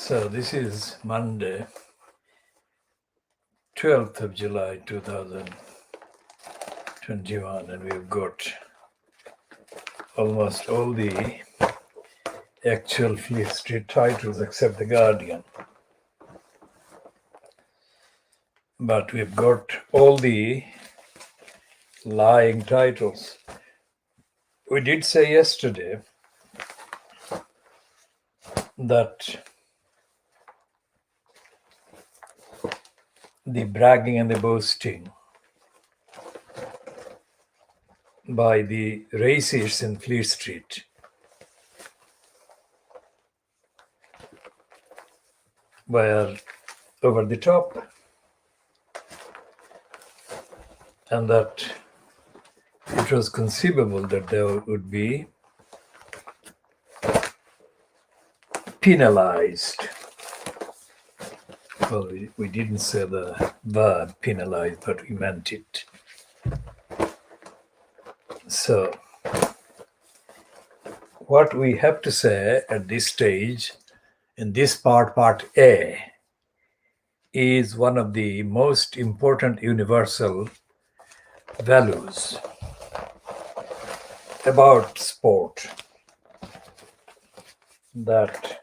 So this is Monday, 12th of July 2021, and we've got almost all the actual Fleet Street titles except The Guardian. But we've got all the lying titles. We did say yesterday that the bragging and the boasting by the racists in Fleet Street were over the top, and that it was conceivable that they would be penalized. Well, we didn't say the word penalized, but we meant it. So, what we have to say at this stage, in this part A, is one of the most important universal values about sport, that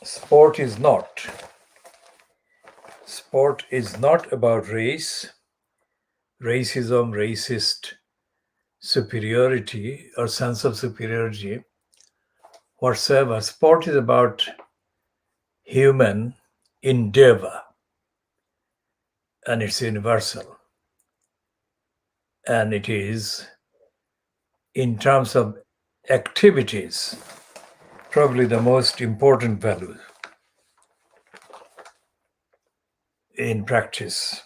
sport is not about race, racism, racist superiority or sense of superiority whatsoever. Sport is about human endeavor, and it's universal. And it is, in terms of activities, probably the most important value in practice.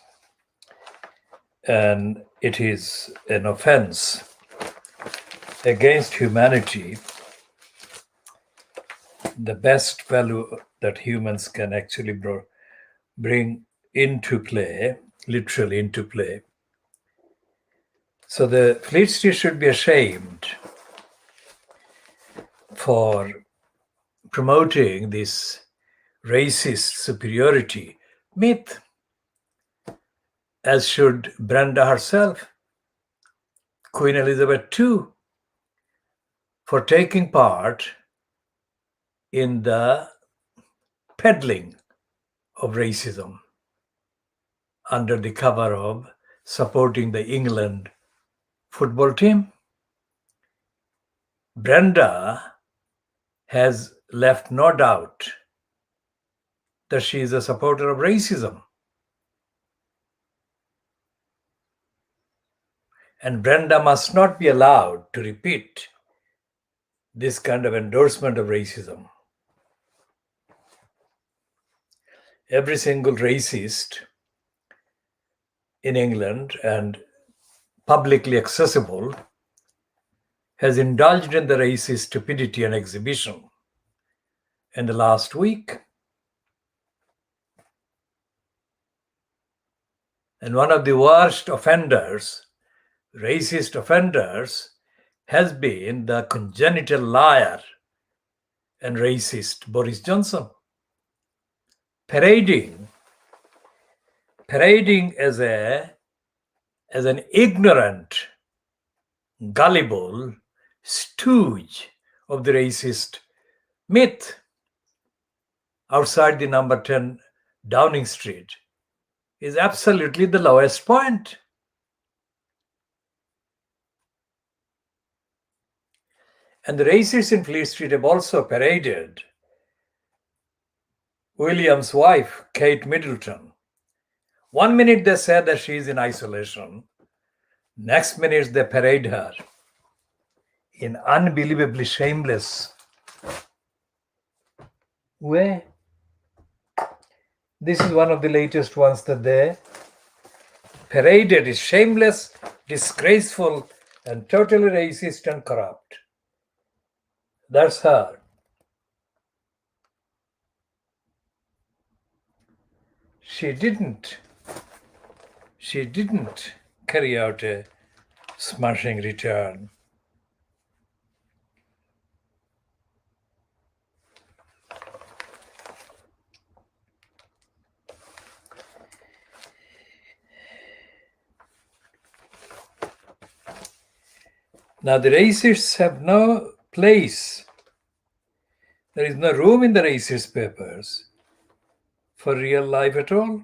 And it is an offense against humanity, the best value that humans can actually bring into play, literally into play. So the Fleet Street should be ashamed for promoting this racist superiority myth, as should Brenda herself, Queen Elizabeth too, for taking part in the peddling of racism under the cover of supporting the England football team. Brenda has left no doubt that she is a supporter of racism. And Brenda must not be allowed to repeat this kind of endorsement of racism. Every single racist in England and publicly accessible has indulged in the racist stupidity and exhibition in the last week. And one of the worst offenders, racist offenders, has been the congenital liar and racist Boris Johnson, parading as an ignorant, gullible stooge of the racist myth outside the number 10 Downing Street is absolutely the lowest point. And the racists in Fleet Street have also paraded William's wife, Kate Middleton. One minute they say that she is in isolation. Next minute they parade her in unbelievably shameless way. This is one of the latest ones that they paraded. Is shameless, disgraceful, and totally racist and corrupt. That's her. She didn't carry out a smashing return. Now, the racists have no place. There is no room in the racist papers for real life at all.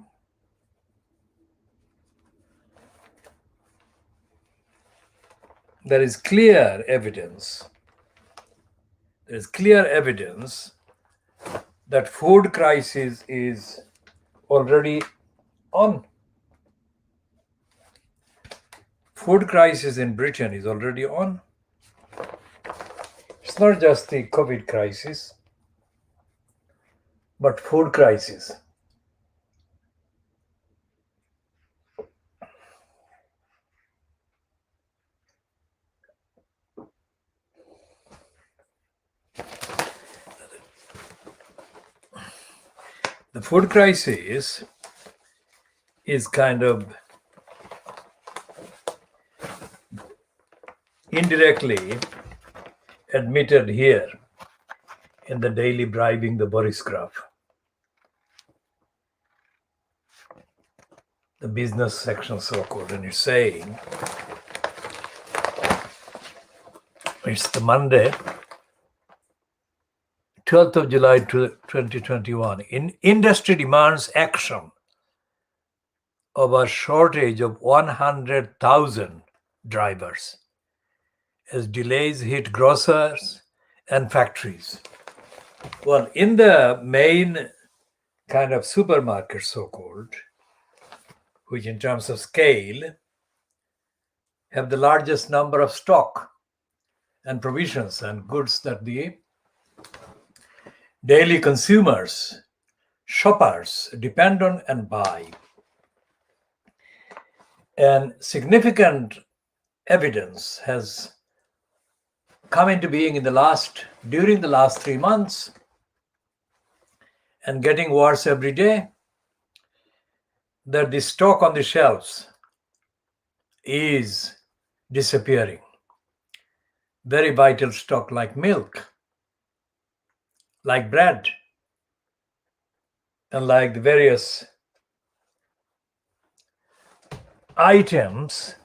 There is clear evidence. There is clear evidence that food crisis is already on. Food crisis in Britain is already on. It's not just the COVID crisis, but food crisis. The food crisis is kind of indirectly admitted here in the daily bribing the Boris graph. The business section, so-called, and it's saying it's the Monday, 12th of July 2021. Industry demands action over shortage of 100,000 drivers as delays hit grocers and factories. Well, in the main kind of supermarket, so-called, which in terms of scale have the largest number of stock and provisions and goods that the daily consumers, shoppers depend on and buy. And significant evidence has come into being during the last 3 months and getting worse every day, that the stock on the shelves is disappearing. Very vital stock like milk, like bread, and like the various items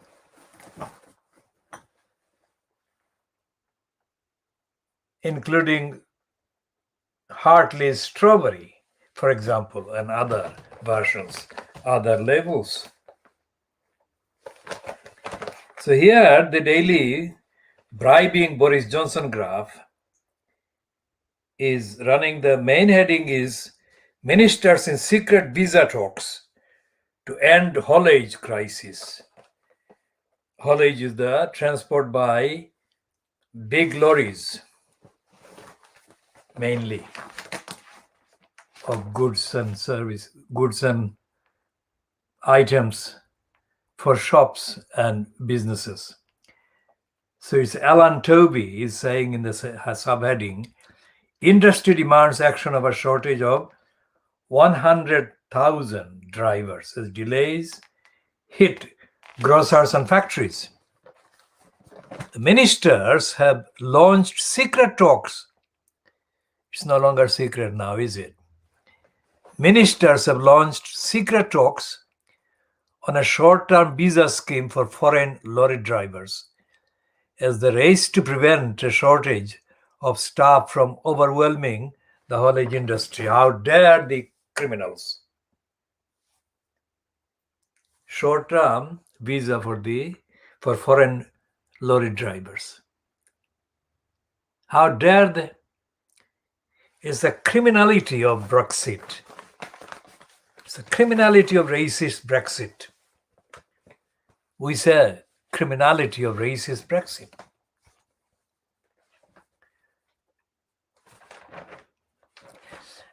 including Hartley's strawberry, for example, and other versions, other labels. So here the daily bribing Boris Johnson graph is running. The main heading is Ministers in Secret Visa Talks to End Haulage Crisis. Haulage is the transport by big lorries, mainly of goods and items for shops and businesses. So it's Alan Toby is saying in the subheading, industry demands action over shortage of 100,000 drivers as delays hit grocers and factories. The ministers have launched secret talks. It's no longer secret now, is it? Ministers have launched secret talks on a short-term visa scheme for foreign lorry drivers as the race to prevent a shortage of staff from overwhelming the haulage industry. How dare the criminals? Short-term visa for foreign lorry drivers. How dare they? It's the criminality of Brexit. It's the criminality of racist Brexit. We say criminality of racist Brexit.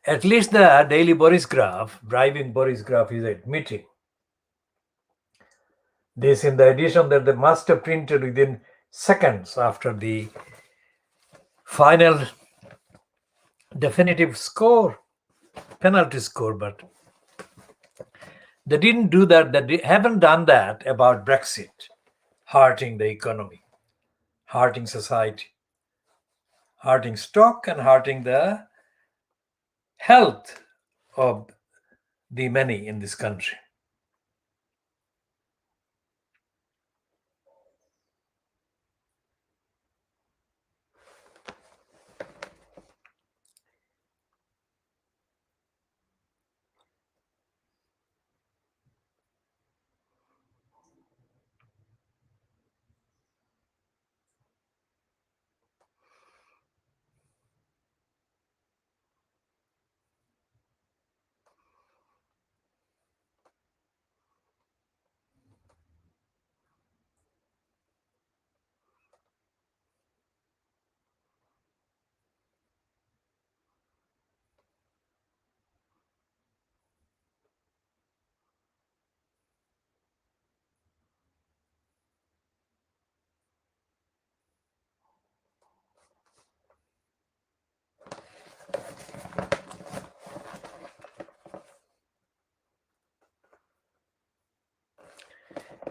At least the daily Boris graph, bribing Boris graph, is admitting this in the edition that they must have printed within seconds after the final definitive score, penalty score, but they didn't do that. They haven't done that about Brexit hurting the economy, hurting society, hurting stock, and hurting the health of the many in this country.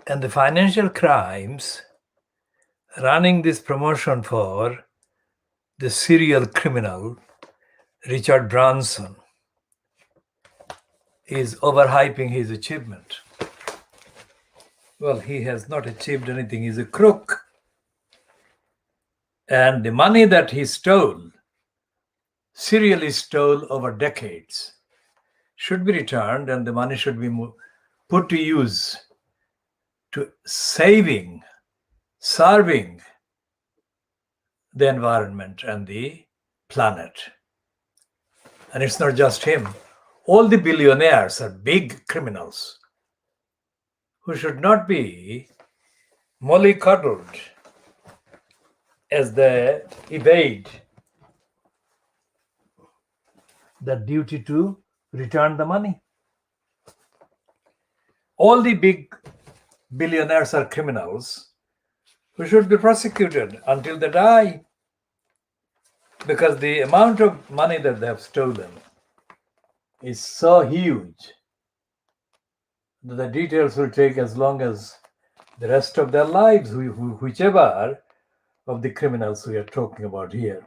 And the financial crimes running this promotion for the serial criminal Richard Branson is overhyping his achievement. Well, he has not achieved anything. He's a crook. And the money that he stole, serially stole over decades, should be returned, and the money should be put to use to serving the environment and the planet. And it's not just him. All the billionaires are big criminals who should not be mollycoddled as they evade the duty to return the money. All the big billionaires are criminals who should be prosecuted until they die, because the amount of money that they have stolen is so huge that the details will take as long as the rest of their lives, whichever of the criminals we are talking about here.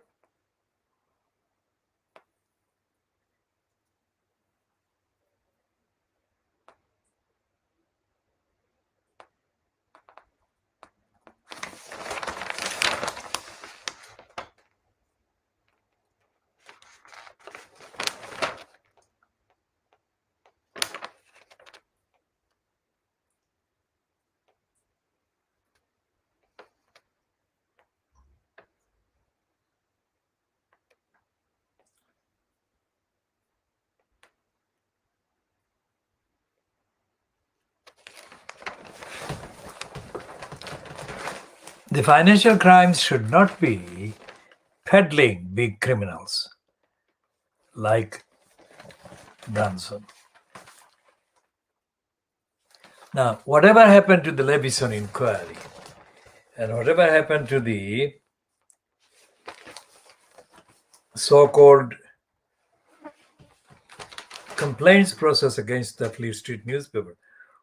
The financial crimes should not be peddling big criminals like Branson. Now, whatever happened to the Levison inquiry and whatever happened to the so-called complaints process against the Fleet Street newspaper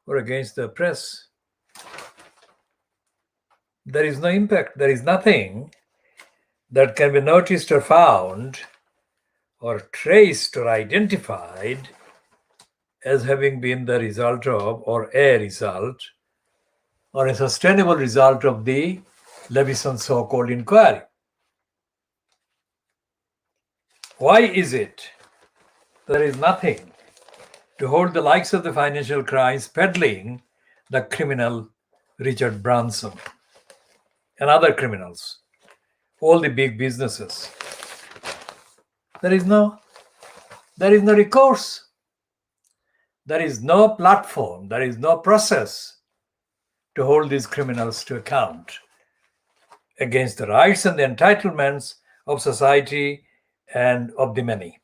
or against the press, there is no impact. There is nothing that can be noticed or found or traced or identified as having been the result of, or a result, or a sustainable result of the Levison so-called inquiry. Why is it there is nothing to hold the likes of the financial crimes peddling the criminal Richard Branson and other criminals, all the big businesses? There is no recourse. There is no platform. There is no process to hold these criminals to account against the rights and the entitlements of society and of the many.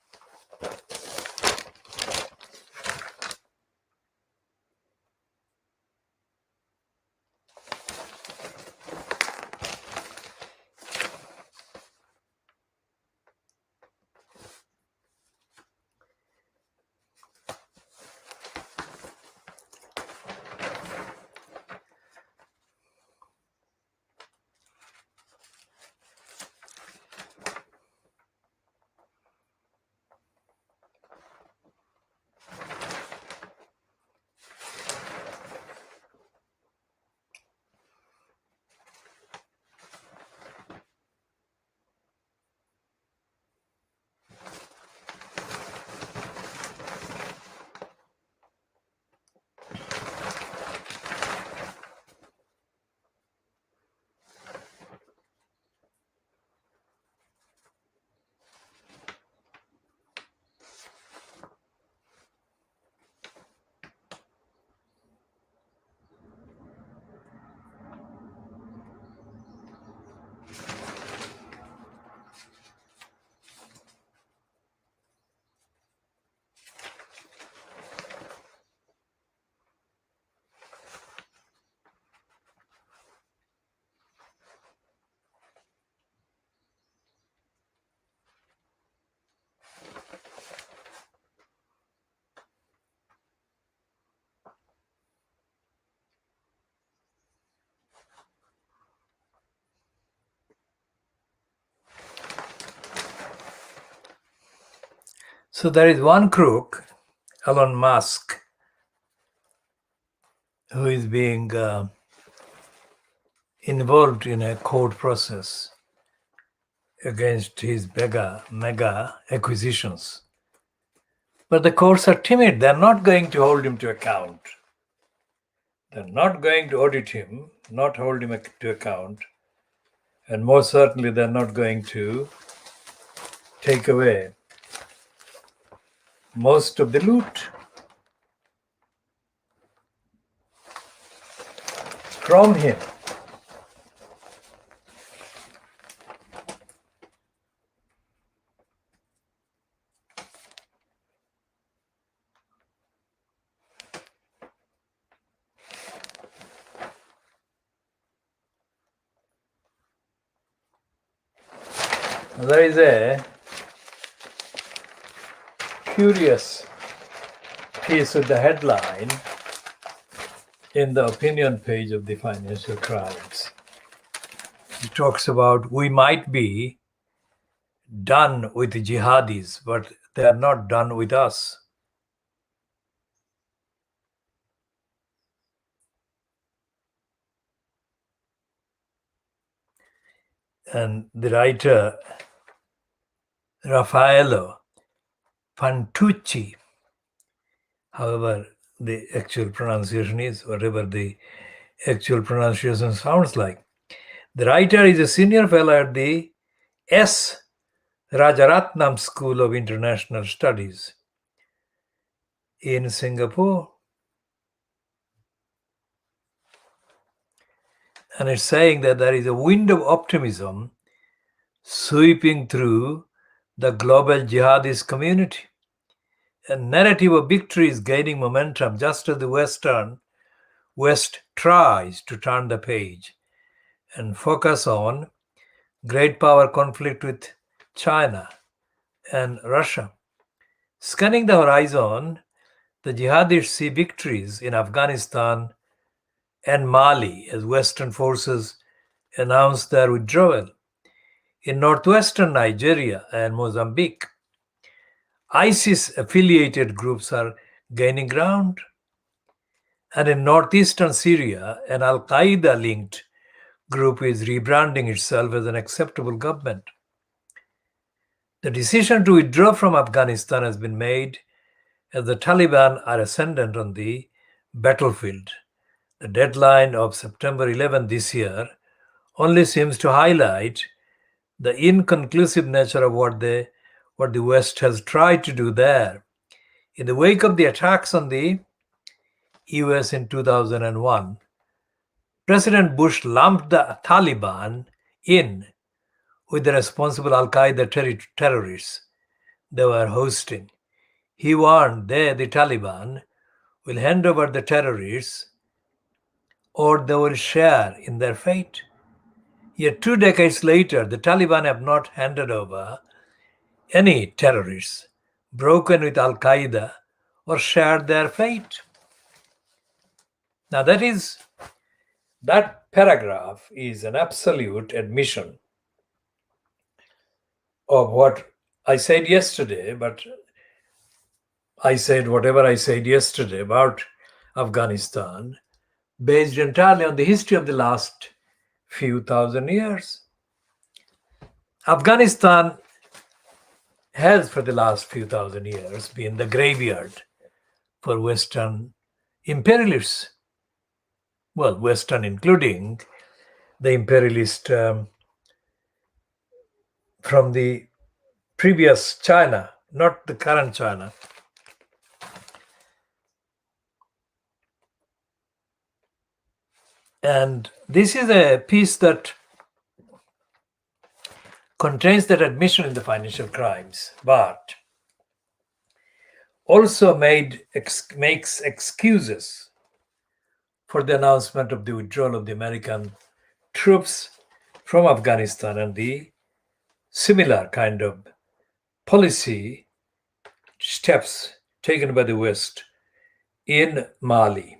So there is one crook, Elon Musk, who is being involved in a court process against his mega acquisitions. But the courts are timid. They're not going to hold him to account. They're not going to audit him, not hold him to account. And most certainly, they're not going to take away most of the loot from him. There is a curious piece with the headline in the opinion page of the Financial Crimes. It talks about we might be done with the jihadis, but they are not done with us. And the writer Raffaello Fantucci, however the actual pronunciation is, whatever the actual pronunciation sounds like. The writer is a senior fellow at the S. Rajaratnam School of International Studies in Singapore. And it's saying that there is a wind of optimism sweeping through the global jihadist community. A narrative of victory is gaining momentum just as the West tries to turn the page and focus on great power conflict with China and Russia. Scanning the horizon, the jihadists see victories in Afghanistan and Mali as Western forces announce their withdrawal. In northwestern Nigeria and Mozambique, ISIS-affiliated groups are gaining ground. And in northeastern Syria, an Al-Qaeda-linked group is rebranding itself as an acceptable government. The decision to withdraw from Afghanistan has been made as the Taliban are ascendant on the battlefield. The deadline of September 11 this year only seems to highlight the inconclusive nature of what the West has tried to do there. In the wake of the attacks on the US in 2001, President Bush lumped the Taliban in with the responsible Al-Qaeda terrorists they were hosting. He warned the Taliban, will hand over the terrorists or they will share in their fate. Yet 2 decades later, the Taliban have not handed over any terrorists, broken with Al-Qaeda, or shared their fate. Now that paragraph is an absolute admission of what I said yesterday, but I said whatever I said yesterday about Afghanistan, based entirely on the history of the last few thousand years. Afghanistan has, for the last few thousand years, been the graveyard for Western imperialists. Well, Western including the imperialist from the previous China, not the current China. And this is a piece that contains that admission in the Financial Crimes, but also makes excuses for the announcement of the withdrawal of the American troops from Afghanistan and the similar kind of policy steps taken by the West in Mali.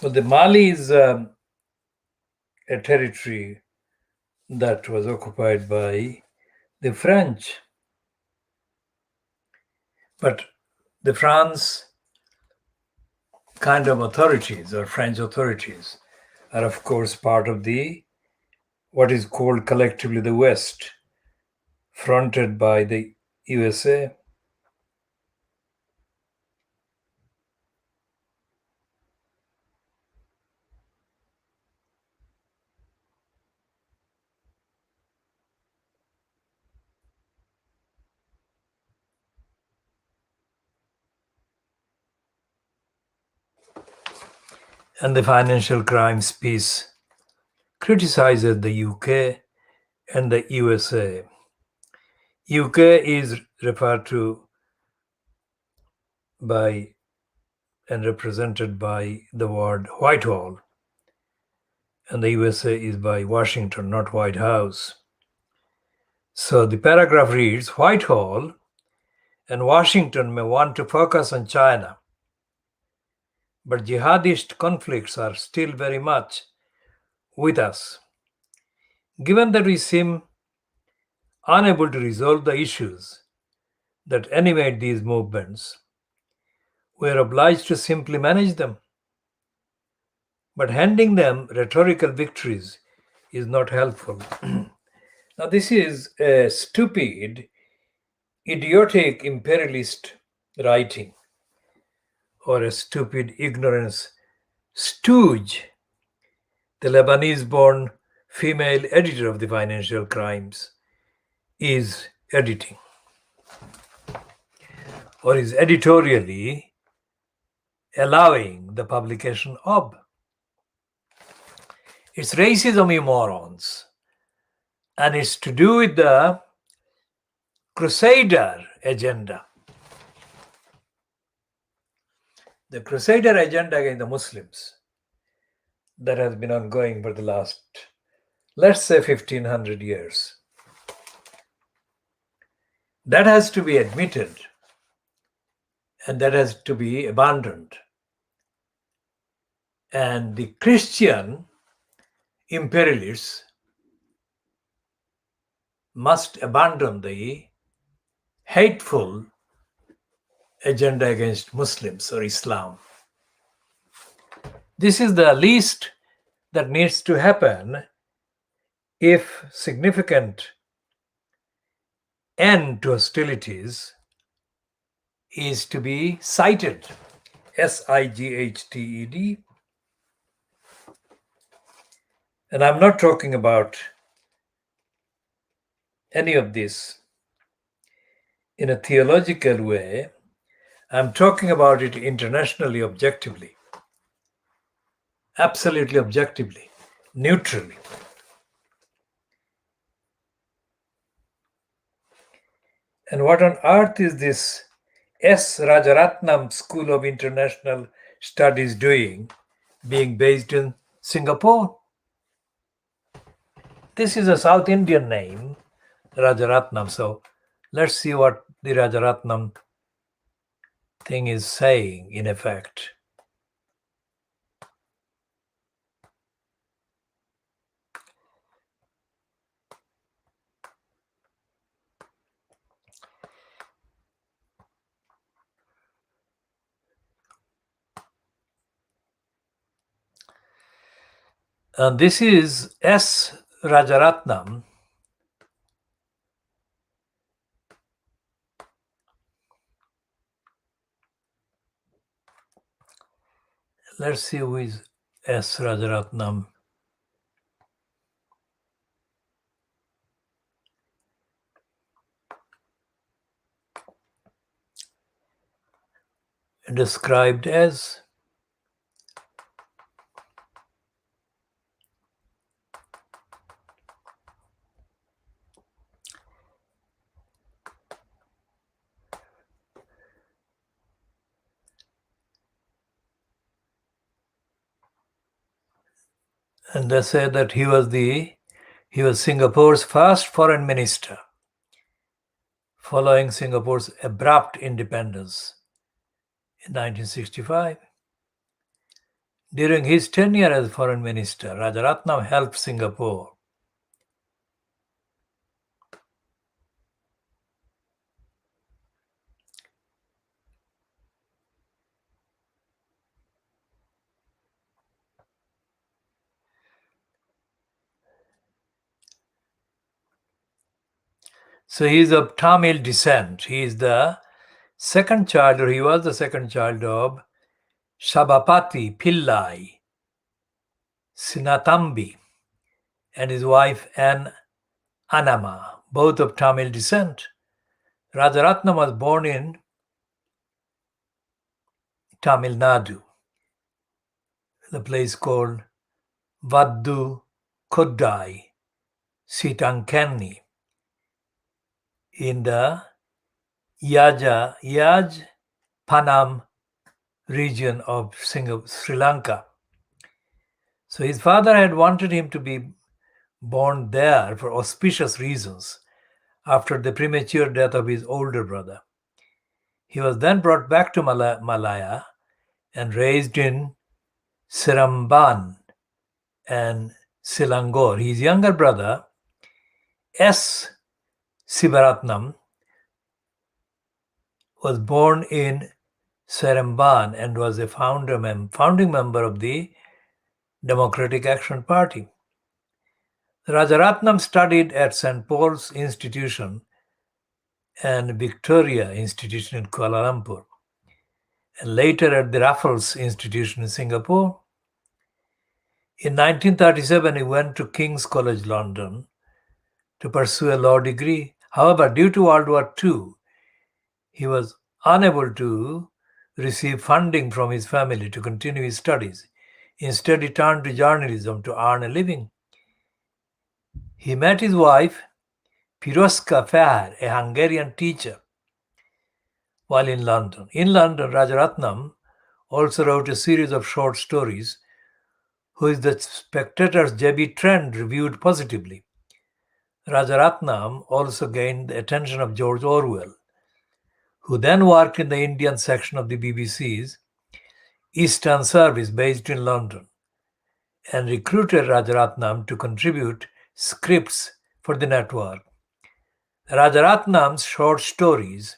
Well, the Mali is a territory that was occupied by the French. But the France kind of authorities or French authorities are, of course, part of the what is called collectively the West, fronted by the USA. And the financial crimes piece criticizes the UK and the USA. UK is referred to by and represented by the word Whitehall, and the USA is by Washington, not White House. So the paragraph reads, Whitehall and Washington may want to focus on China, but jihadist conflicts are still very much with us. Given that we seem unable to resolve the issues that animate these movements, we are obliged to simply manage them. But handing them rhetorical victories is not helpful. Now, this is a stupid, idiotic imperialist writing, or a stupid ignorance stooge. The Lebanese born female editor of the Financial Crimes is editing, or is editorially allowing the publication of. It's racism, you morons. And it's to do with the Crusader agenda. The Crusader agenda against the Muslims that has been ongoing for the last, let's say, 1500 years. That has to be admitted and that has to be abandoned. And the Christian imperialists must abandon the hateful agenda against Muslims or Islam. This is the least that needs to happen if significant end to hostilities is to be cited. SIGHTED. And I'm not talking about any of this in a theological way. I'm talking about it internationally, objectively, absolutely objectively, neutrally. And what on earth is this S. Rajaratnam School of International Studies doing, being based in Singapore? This is a South Indian name, Rajaratnam. So let's see what the Rajaratnam thing is saying in effect. And this is S. Rajaratnam. Let's see who is S. Rajaratnam. Described as and they say that he was Singapore's first foreign minister following Singapore's abrupt independence in 1965. During his tenure as foreign minister, Rajaratnam helped Singapore So he is of Tamil descent. He is the second child, or he was the second child of Sabapati Pillai Sinatambi and his wife Ann Anama, both of Tamil descent. Rajaratnam was born in Tamil Nadu, the place called Vaddu Koddai, Sitankani, in the Yaj Panam region of Sri Lanka. So his father had wanted him to be born there for auspicious reasons after the premature death of his older brother. He was then brought back to Malaya and raised in Siramban and Selangor. His younger brother, S. Sivaratnam, was born in Seremban and was a founding member of the Democratic Action Party. Rajaratnam studied at St. Paul's Institution and Victoria Institution in Kuala Lumpur, and later at the Raffles Institution in Singapore. In 1937, he went to King's College London to pursue a law degree. However, due to World War II, he was unable to receive funding from his family to continue his studies. Instead, he turned to journalism to earn a living. He met his wife, Piroska Fahar, a Hungarian teacher, while in London. In London, Rajaratnam also wrote a series of short stories, which the Spectator's J.B. Trent reviewed positively. Rajaratnam also gained the attention of George Orwell, who then worked in the Indian section of the BBC's Eastern Service based in London, and recruited Rajaratnam to contribute scripts for the network. Rajaratnam's short stories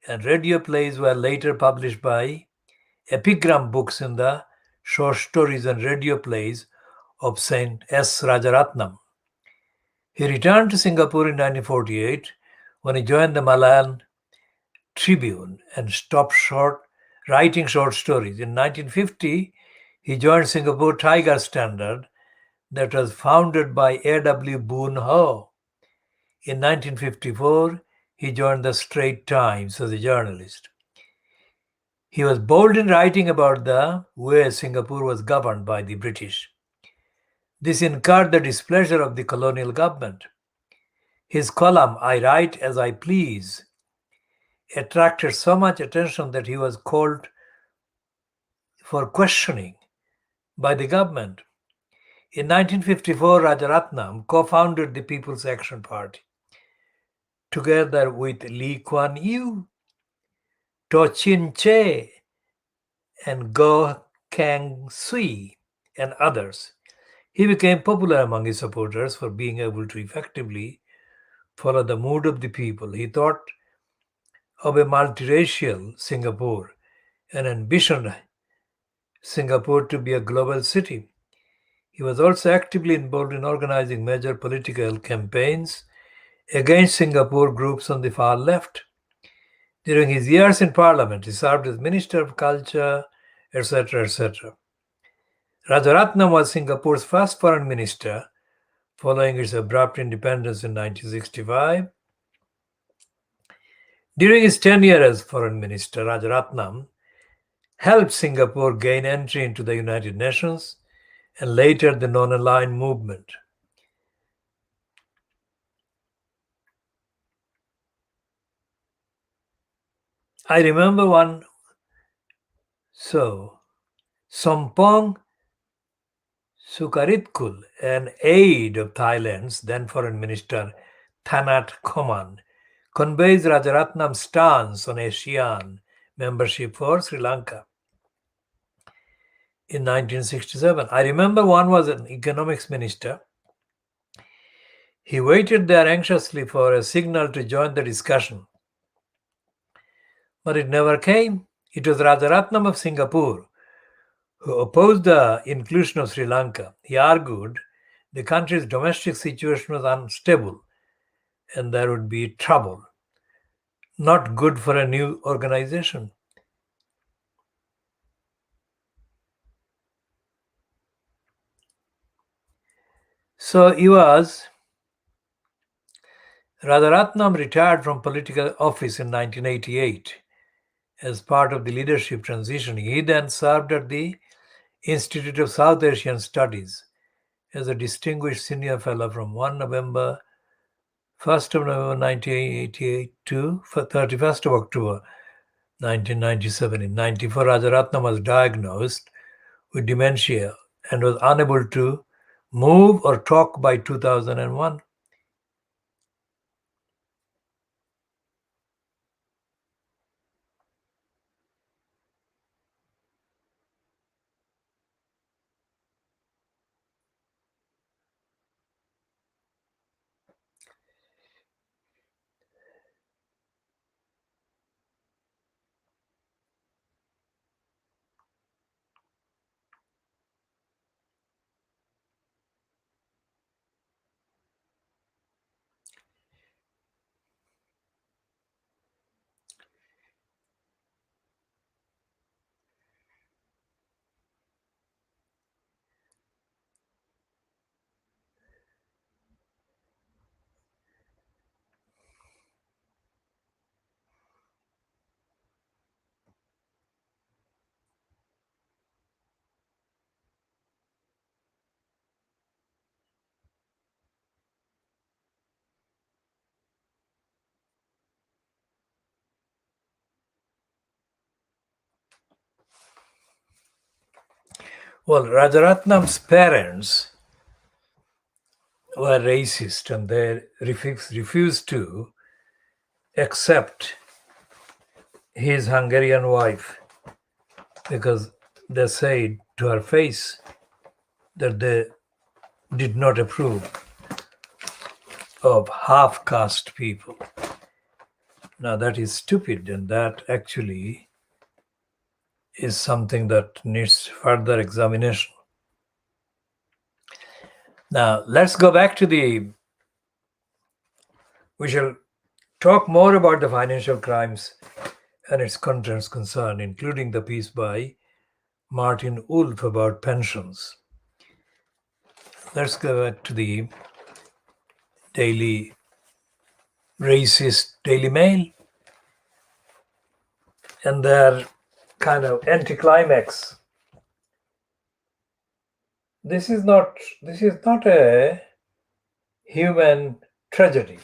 and radio plays were later published by Epigram Books in the Short Stories and Radio Plays of St. S. Rajaratnam. He returned to Singapore in 1948 when he joined the Malayan Tribune and stopped writing short stories. In 1950, he joined Singapore Tiger Standard that was founded by A.W. Boon Ho. In 1954, he joined the Straits Times as a journalist. He was bold in writing about the way Singapore was governed by the British. This incurred the displeasure of the colonial government. His column, I Write as I Please, attracted so much attention that he was called for questioning by the government. In 1954, Rajaratnam co-founded the People's Action Party, together with Lee Kuan Yew, To Chin Che, and Goh Kang Sui, and others. He became popular among his supporters for being able to effectively follow the mood of the people. He thought of a multiracial Singapore and ambitioned Singapore to be a global city. He was also actively involved in organizing major political campaigns against Singapore groups on the far left. During his years in Parliament, he served as Minister of Culture, etc., etc. Rajaratnam was Singapore's first foreign minister following its abrupt independence in 1965. During his tenure as foreign minister, Rajaratnam helped Singapore gain entry into the United Nations and later the non-aligned movement. I remember one, Sompong Sukaritkul, an aide of Thailand's then foreign minister Thanat Khoman, conveys Rajaratnam's stance on ASEAN membership for Sri Lanka. in 1967. I remember one was an economics minister. He waited there anxiously for a signal to join the discussion, but it never came. It was Rajaratnam of Singapore who opposed the inclusion of Sri Lanka. He argued the country's domestic situation was unstable and there would be trouble. Not good for a new organization. So Rajaratnam retired from political office in 1988 as part of the leadership transition. He then served at the Institute of South Asian Studies as a distinguished senior fellow from 1st of November 1988 to 31st of October 1997. In 1994, Rajaratnam was diagnosed with dementia and was unable to move or talk by 2001. Well, Rajaratnam's parents were racist and they refused to accept his Hungarian wife because they said to her face that they did not approve of half-caste people. Now that is stupid, and that actually is something that needs further examination. Now let's go back to we shall talk more about the financial crimes and its contents concerned, including the piece by Martin Wolf about pensions. Let's go back to the daily racist Daily Mail and their kind of anticlimax. This is not a human tragedy.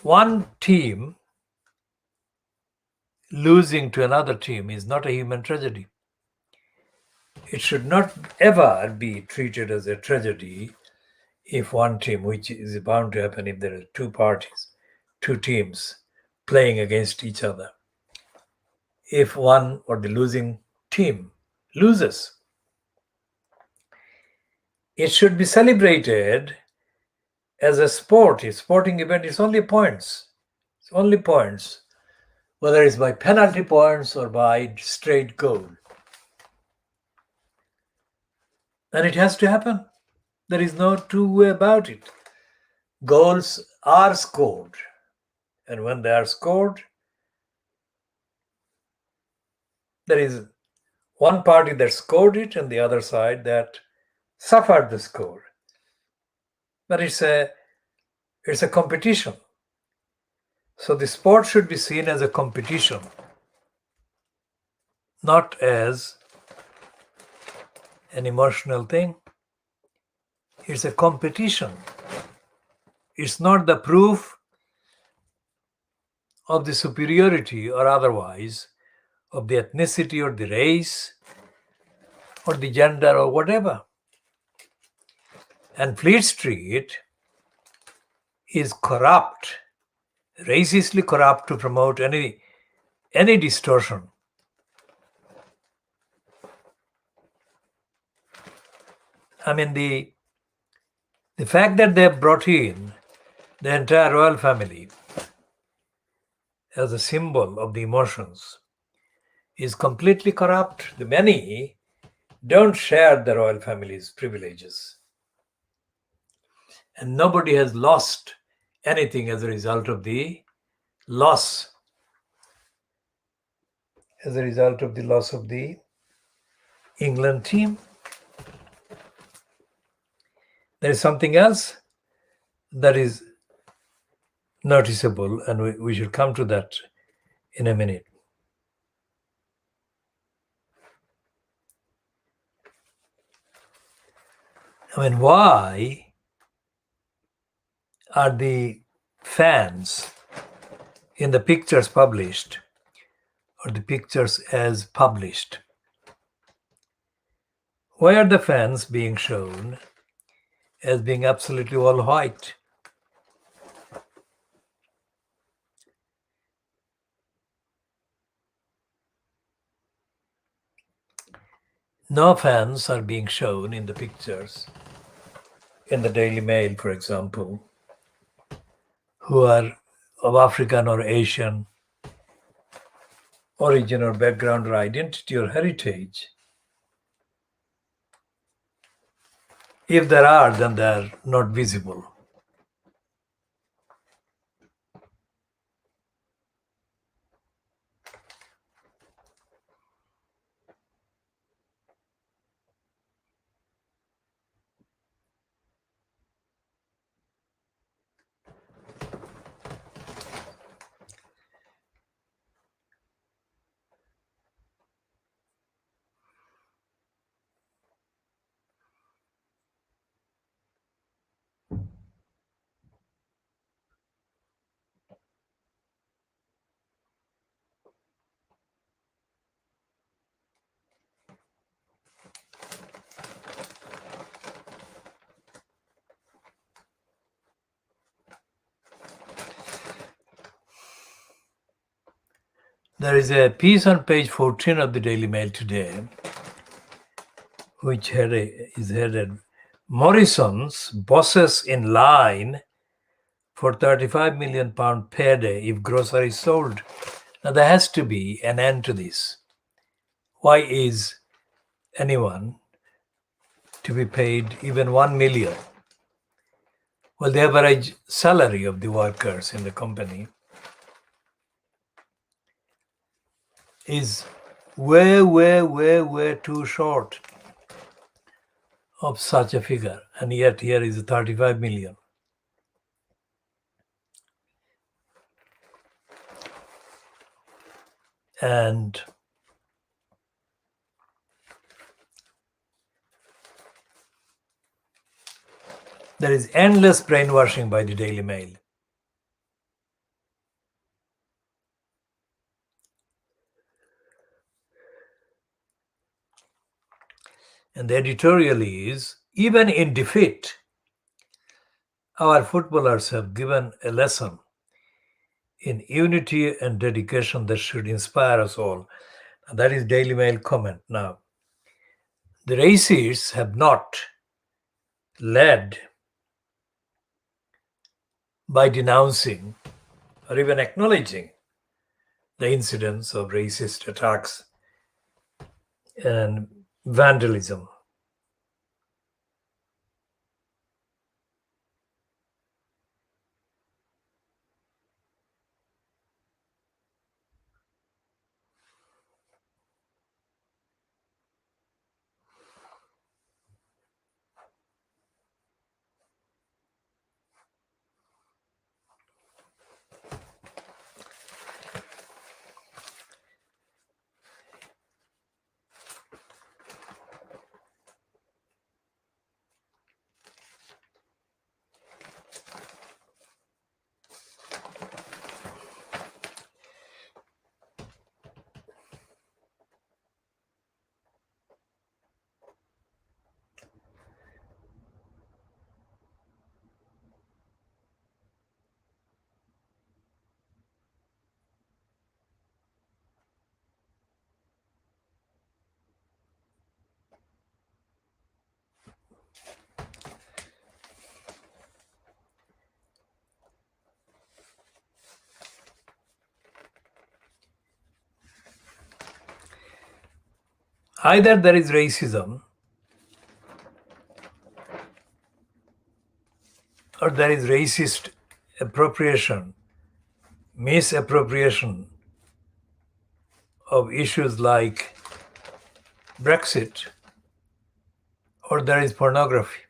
One team losing to another team is not a human tragedy. It should not ever be treated as a tragedy if one team, which is bound to happen if there are two parties, two teams playing against each other, if one or the losing team loses, it should be celebrated as a sport. A sporting event is only points. It's only points, whether it's by penalty points or by straight goal. And it has to happen. There is no two way about it. Goals are scored. And when they are scored, there is one party that scored it and the other side that suffered the score. But it's a competition. So the sport should be seen as a competition, not as an emotional thing. It's a competition. It's not the proof of the superiority or otherwise of the ethnicity or the race or the gender or whatever. And Fleet Street is corrupt, racistly corrupt to promote any distortion I mean, the fact that they have brought in the entire royal family as a symbol of the emotions is completely corrupt. The many don't share the royal family's privileges. And nobody has lost anything as a result of the loss, of the England team. There is something else that is noticeable, and we should come to that in a minute. I mean, why are the fans in the pictures published, or the pictures as published? Why are the fans being shown as being absolutely all white? No fans are being shown in the pictures in the Daily Mail, for example, who are of African or Asian origin or background or identity or heritage. If there are, then they are not visible. There is a piece on page 14 of the Daily Mail today, which is headed Morrison's bosses in line for £35 million payday if groceries sold. Now there has to be an end to this. Why is anyone to be paid even 1 million? Well, the average salary of the workers in the company is way too short of such a figure. And yet here is 35 million. And there is endless brainwashing by the Daily Mail. And the editorial is, even in defeat, our footballers have given a lesson in unity and dedication that should inspire us all. And that is Daily Mail comment. Now, the racists have not led by denouncing or even acknowledging the incidents of racist attacks and vandalism. Either there is racism or there is racist appropriation, misappropriation of issues like Brexit, or there is pornography.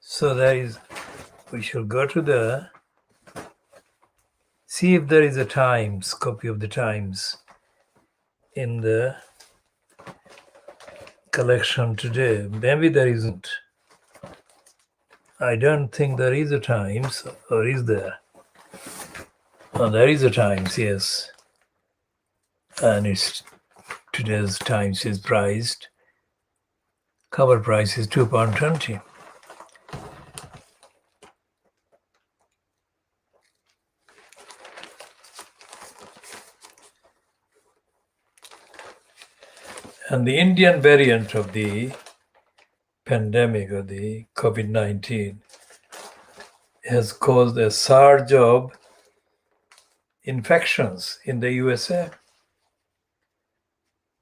So we should go to see if there is a Times, copy of the Times in the collection today. Maybe there isn't. I don't think there is a Times, or is there? Oh, there is a Times, yes. And today's Times is priced. Cover price is £2.20. And the Indian variant of the pandemic, or the COVID-19, has caused a surge of infections in the USA.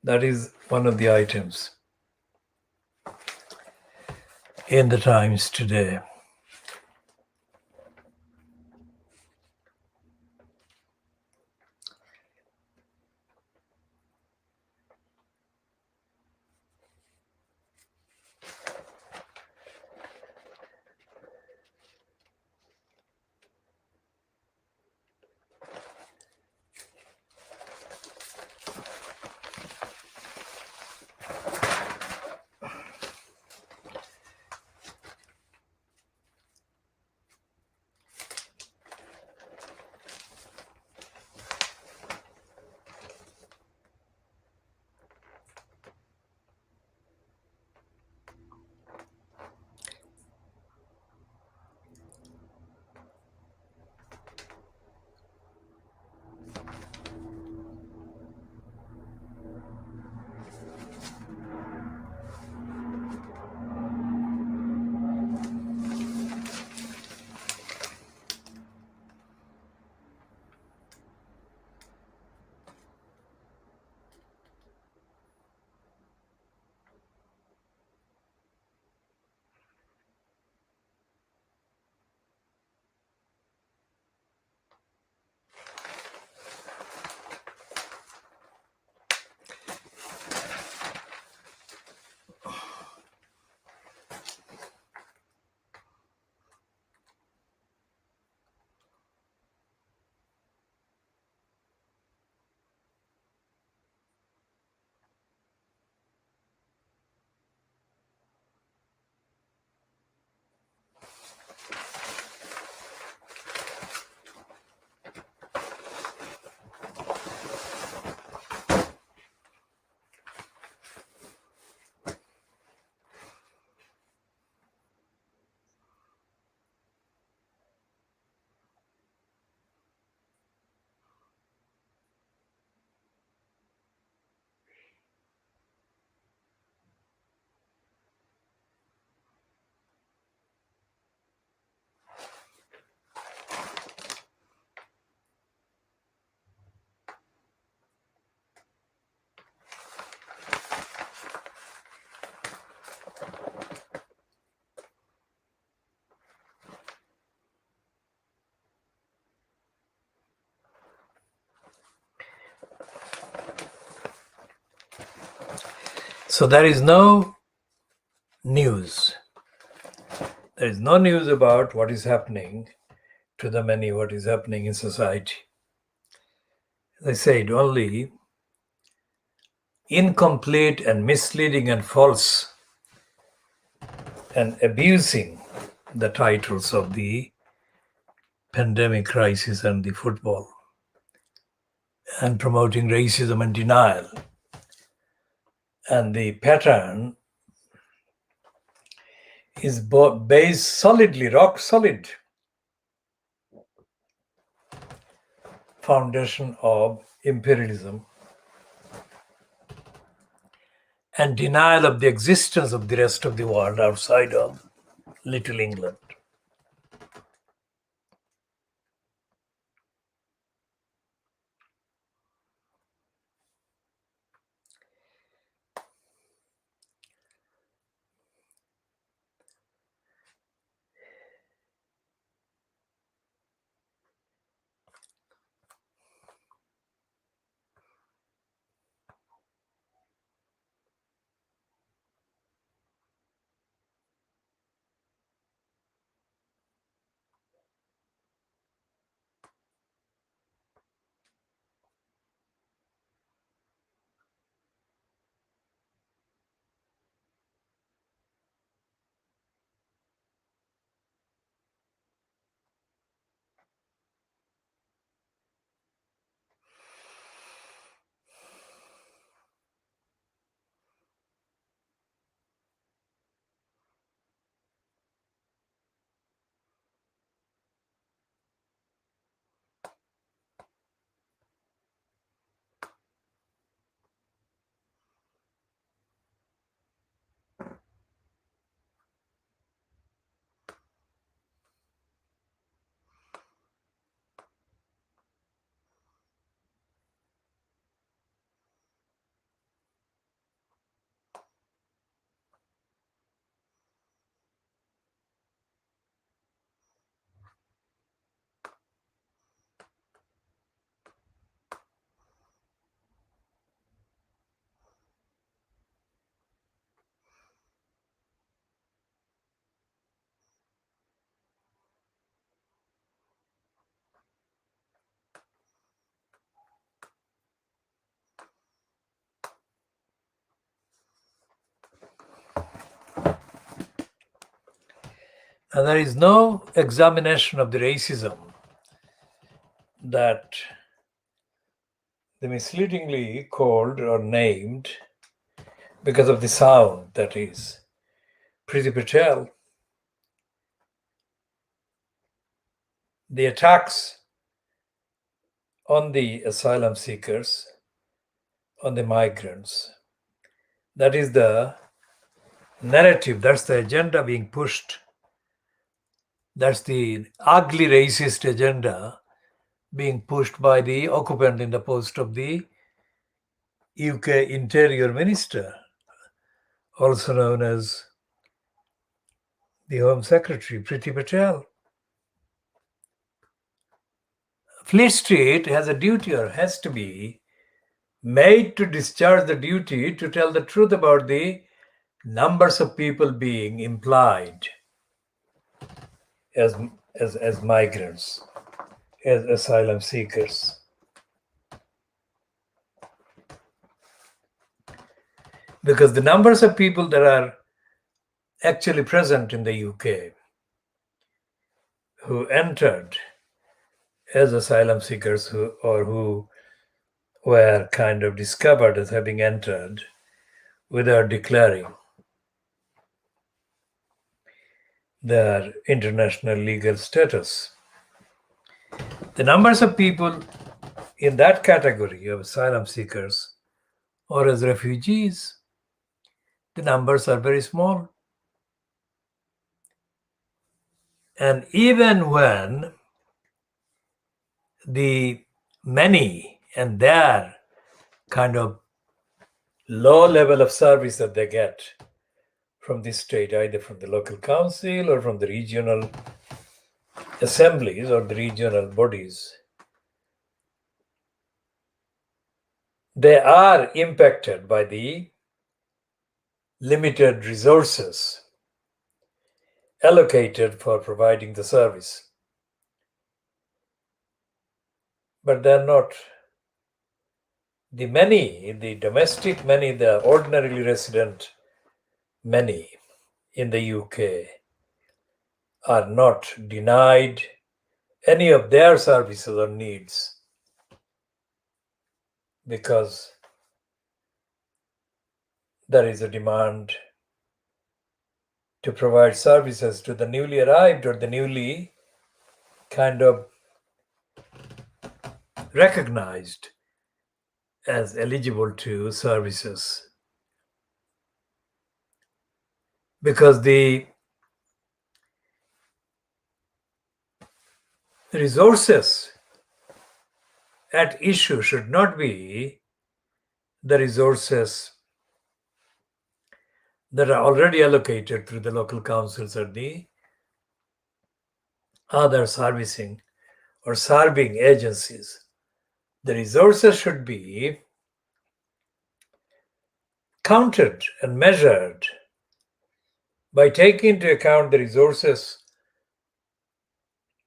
That is one of the items in the Times today. So there is no news. There is no news about what is happening to the many, what is happening in society. As I said, only incomplete and misleading and false and abusing the titles of the pandemic crisis and the football and promoting racism and denial. And the pattern is based solidly, rock solid foundation of imperialism and denial of the existence of the rest of the world outside of Little England. And there is no examination of the racism that they misleadingly called or named because of the sound, that is Priti Patel. The attacks on the asylum seekers, on the migrants, that is the narrative, that's the agenda being pushed. That's the ugly racist agenda being pushed by the occupant in the post of the UK Interior Minister, also known as the Home Secretary, Priti Patel. Fleet Street has a duty, or has to be made to discharge the duty to tell the truth about the numbers of people being implied as migrants, as asylum seekers. Because the numbers of people that are actually present in the UK who entered as asylum seekers who were kind of discovered as having entered without declaring their international legal status. The numbers of people in that category of asylum seekers or as refugees, the numbers are very small. And even when the many and their kind of low level of service that they get from the state, either from the local council or from the regional assemblies or the regional bodies, they are impacted by the limited resources allocated for providing the service. But they're not the many, the domestic many, the ordinarily resident many in the UK are not denied any of their services or needs because there is a demand to provide services to the newly arrived or the newly kind of recognized as eligible to services. Because the resources at issue should not be the resources that are already allocated through the local councils or the other servicing or serving agencies. The resources should be counted and measured by taking into account the resources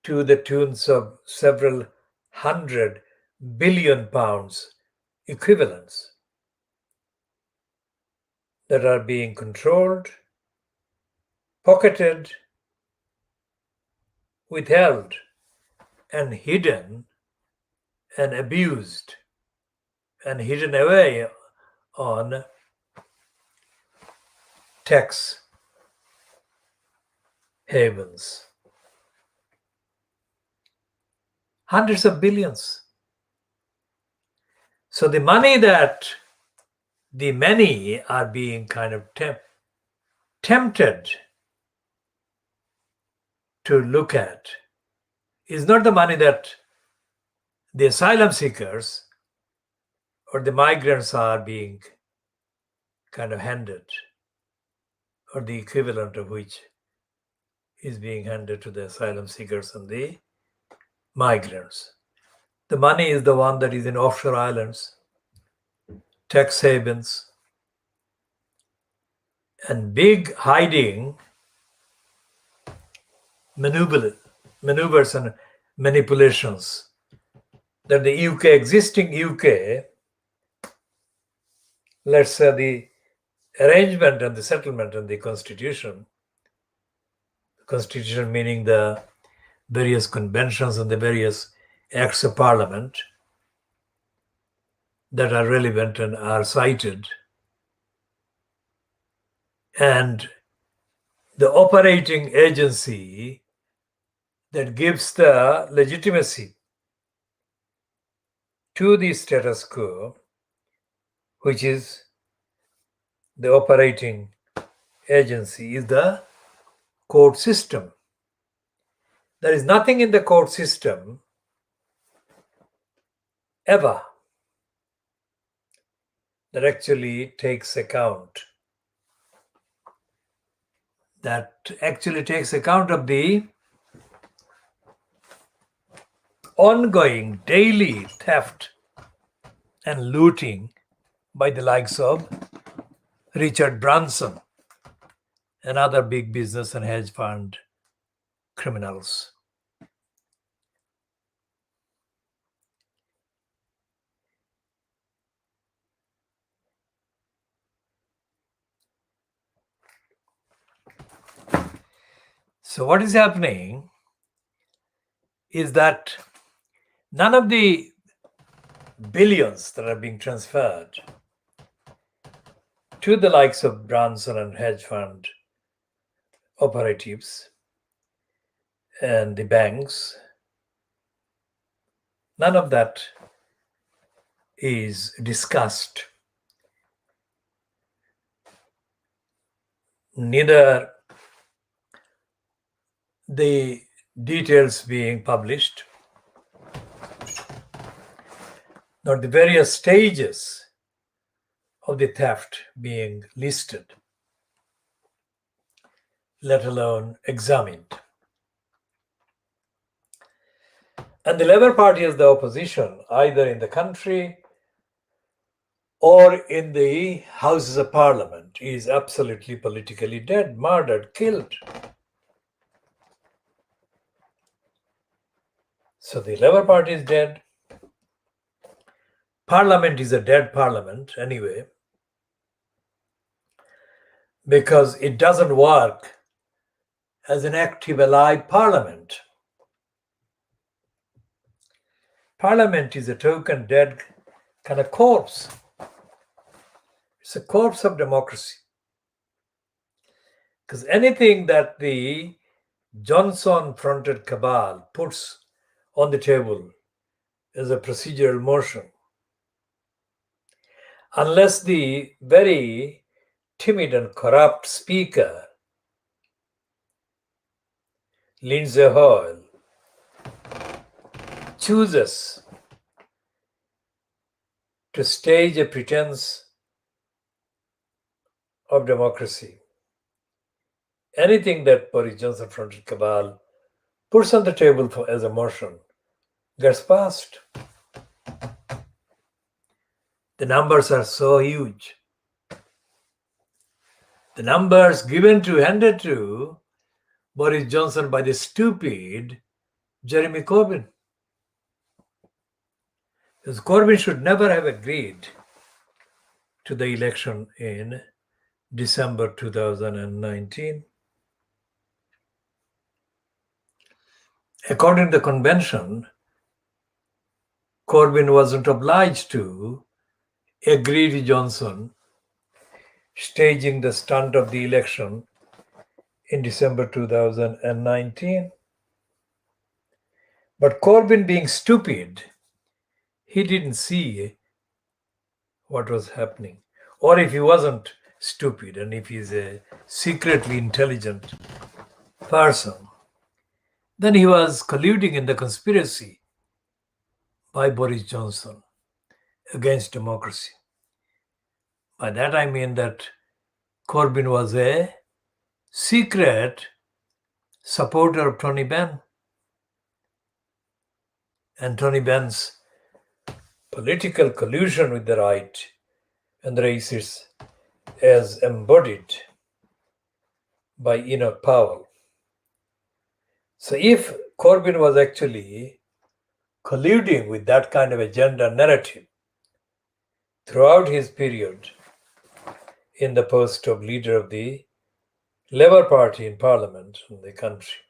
to the tunes of several hundred billion pounds equivalents that are being controlled, pocketed, withheld, and hidden and abused and hidden away on tax havens. Hundreds of billions. So the money that the many are being kind of tempted to look at is not the money that the asylum seekers or the migrants are being kind of handed, or the equivalent of which is being handed to the asylum seekers and the migrants. The money is the one that is in offshore islands, tax havens, and big hiding maneuvers and manipulations that the UK, existing UK, let's say the arrangement and the settlement and the constitution meaning the various conventions and the various acts of parliament that are relevant and are cited, and the operating agency that gives the legitimacy to the status quo, which is the operating agency, is the court system. There is nothing in the court system ever that actually takes account of the ongoing daily theft and looting by the likes of Richard Branson and other big business and hedge fund criminals. So what is happening is that none of the billions that are being transferred to the likes of Branson and hedge fund operatives and the banks, none of that is discussed. Neither the details being published, nor the various stages of the theft being listed, let alone examined. And the Labour Party as the opposition, either in the country or in the Houses of Parliament is absolutely politically dead, murdered, killed. So the Labour Party is dead. Parliament is a dead parliament anyway, because it doesn't work as an active, alive parliament. Parliament is a token dead kind of corpse. It's a corpse of democracy. Because anything that the Johnson-fronted cabal puts on the table is a procedural motion. Unless the very timid and corrupt speaker, Lindsay Hoyle, chooses to stage a pretense of democracy, anything that Boris Johnson-fronted cabal puts on the table as a motion gets passed. The numbers are so huge. The numbers handed to Boris Johnson by the stupid Jeremy Corbyn. Because Corbyn should never have agreed to the election in December 2019. According to the convention, Corbyn wasn't obliged to agree to Johnson staging the stunt of the election in December 2019. But Corbyn, being stupid, he didn't see what was happening. Or if he wasn't stupid and if he's a secretly intelligent person, then he was colluding in the conspiracy by Boris Johnson against democracy. By that I mean that Corbyn was a secret supporter of Tony Benn. And Tony Benn's political collusion with the right and the racists as embodied by Enoch Powell. So if Corbyn was actually colluding with that kind of a gender narrative throughout his period in the post of leader of the Labour Party in Parliament in the country,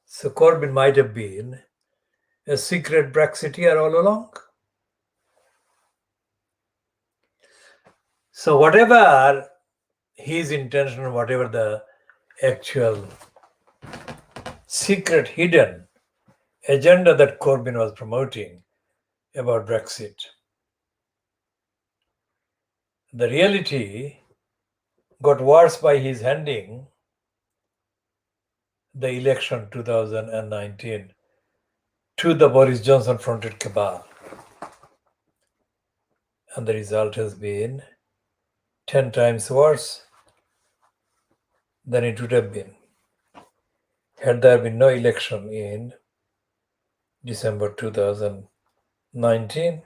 so Corbyn might have been a secret Brexiteer all along. So whatever his intention, whatever the actual secret hidden agenda that Corbyn was promoting about Brexit, the reality got worse by his handing the election 2019 to the Boris Johnson-fronted cabal. And the result has been 10 times worse than it would have been had there been no election in December 2019.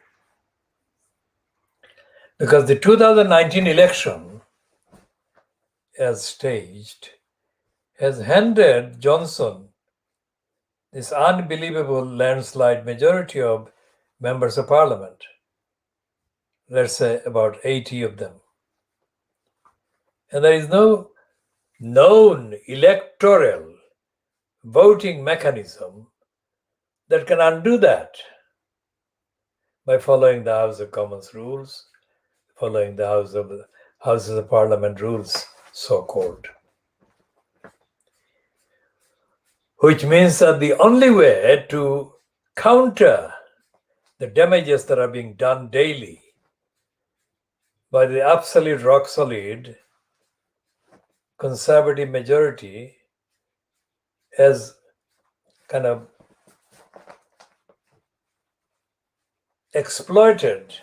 Because the 2019 election, as staged, has handed Johnson this unbelievable landslide majority of members of parliament. Let's say about 80 of them. And there is no known electoral voting mechanism that can undo that by following the House of Commons rules, following the Houses of Parliament rules, so-called. Which means that the only way to counter the damages that are being done daily by the absolute rock-solid conservative majority as kind of exploited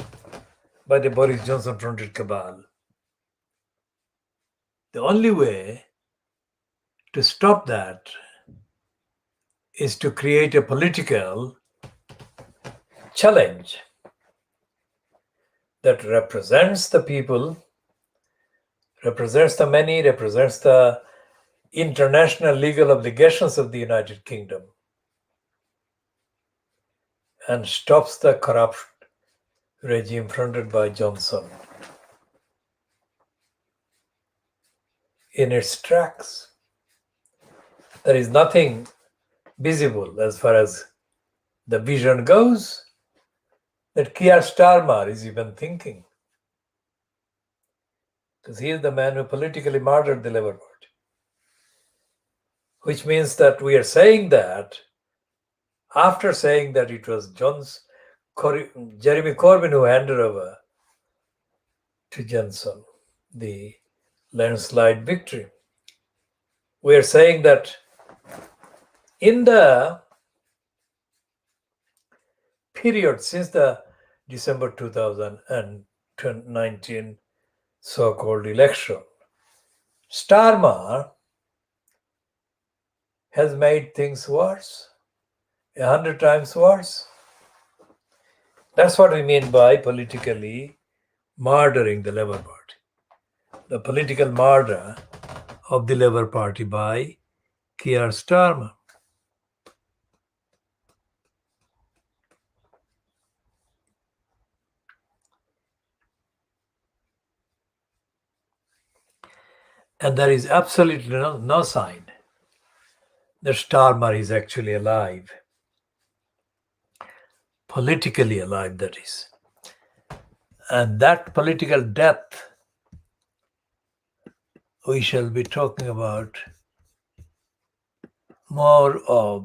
by the Boris Johnson-fronted cabal. The only way to stop that is to create a political challenge that represents the people, represents the many, represents the international legal obligations of the United Kingdom, and stops the corrupt regime fronted by Johnson in its tracks. There is nothing visible as far as the vision goes that Keir Starmer is even thinking. Because he is the man who politically murdered the Labour Party. Which means that we are saying that after saying that it was Jeremy Corbyn who handed over to Johnson the landslide victory. We are saying that in the period since the December 2019 so-called election, Starmer has made things worse, 100 times worse. That's what we mean by politically murdering the Labour Party. The political murder of the Labour Party by Keir Starmer. And there is absolutely no sign that Starmer is actually alive. Politically alive, that is. And that political death we shall be talking about more of